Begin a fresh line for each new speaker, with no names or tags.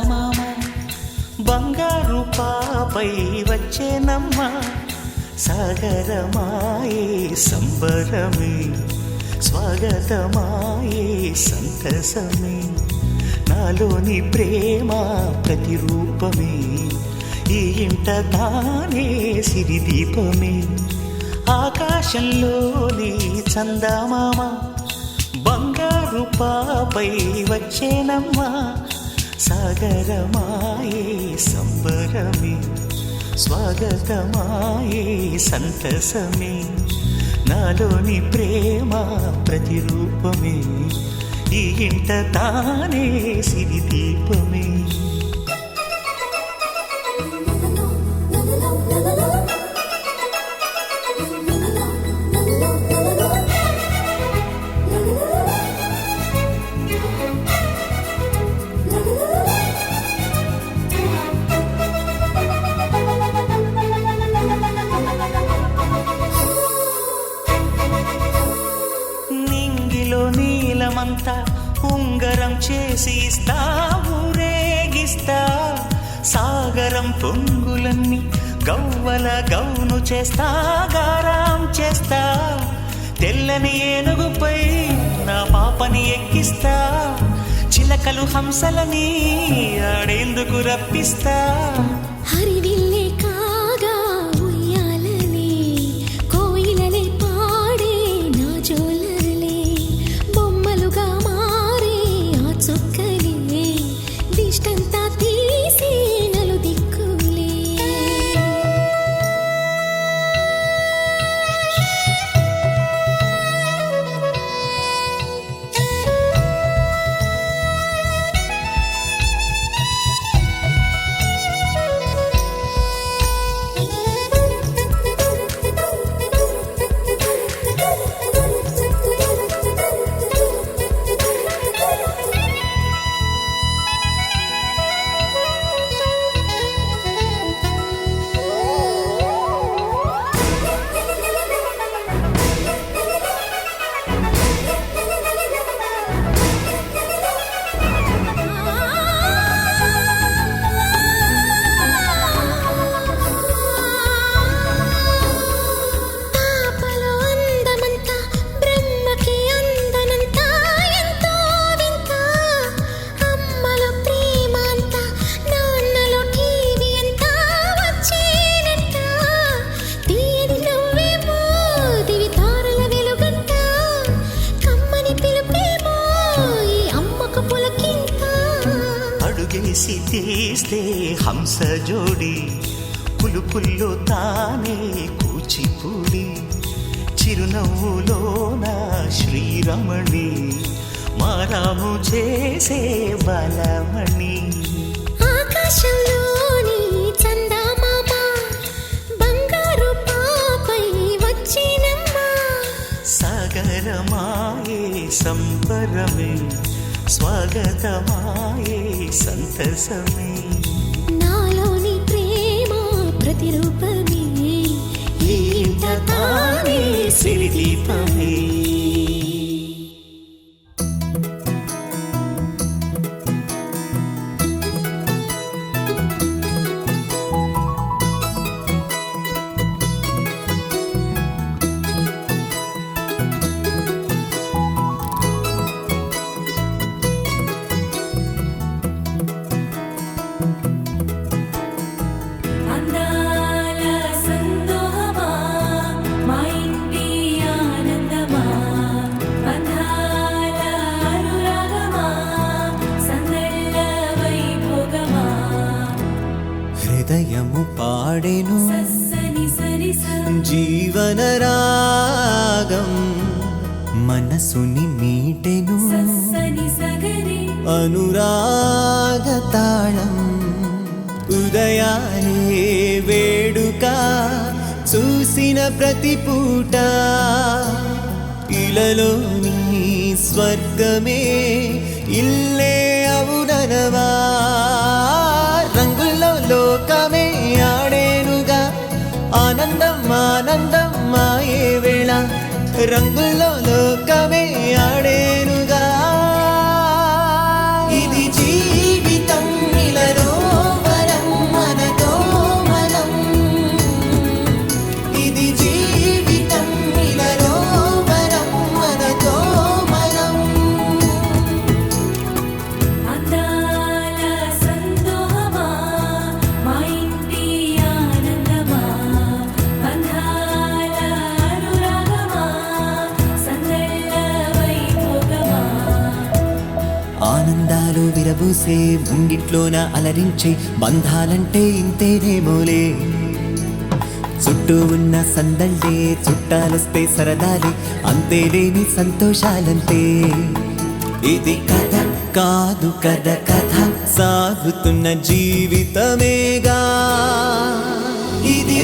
చందమామ బంగారు పాపై వచ్చేనమ్మ సాగరమాయే సంబరమే స్వాగతమాయే సంతసమే నాలోని ప్రేమ ప్రతిరూపమే ఈ ఇంట తానే సిరిదీపమే ఆకాశంలోని చందమామ బంగారు పాపై వచ్చేనమ్మా సాగరమాయే సంబరమే స్వాగతమాయే సంతసమే నాలోని ప్రేమ ప్రతిరూపమే ఈ ఇంట తానే సిరిదీపమే నీలమంతా ఉంగరం చేసి ఇస్తా ఊరేగిస్తా సాగరం పొంగులన్నీ గవ్వల గౌను చేస్తా గారాం చేస్తా తెల్లని ఏనుగుపై నా పాపని ఎక్కిస్తా చిలకలు హంసలని ఆడేందుకు రప్పిస్తా
హరివిల్లే కాగా ఉయ్యాలనే కోయిలలే పాడే నా జోలలే బొమ్మలుగా మారే ఆ చుక్కలే దిష్టంతా తీసి నలు దిక్కులే
అడుగేసి తీస్తే హంస జోడి పులుపుల్లో తానే కూచిపూడి చిరునవ్వులోన శ్రీరమణి మారాము చేసే బలమణి
ఆకాశంలోని చందమామ బంగారు పాపై వచ్చినమ్మా
సాగరమాయే సంబరమే స్వాగతమాయే సంతసమే
నాలోని ప్రేమ ప్రతిరూపమే
ఈ ఇంట తానే సిరిదీపమే
హృదయము పాడెను జీవన రాగం మనసుని మీటెను అనురాగ తాళం ఉదయాలే వేడుక చూసిన ప్రతి పూట ఇలలోని స్వర్గమే ఇల్లే అవుననవా రంగుల్లో లోకమే ఆడేనుగా ఆనందం ఆనందం మాయే వేళ రంగుల్లో లోకమే ఆడేనుగా ఇది జీవితం ఇలా కలబూసే ముంగిట్లోన అలరించే బంధాలంటే ఇంతేనేమోలే చుట్టూ ఉన్న సందళ్ళే చుట్టాలొస్తే సరదాలే అంతేలేని సంతోషాలంతే ఇది కథ కాదు కథ కథ సాగుతున్న జీవితమేగా ఇది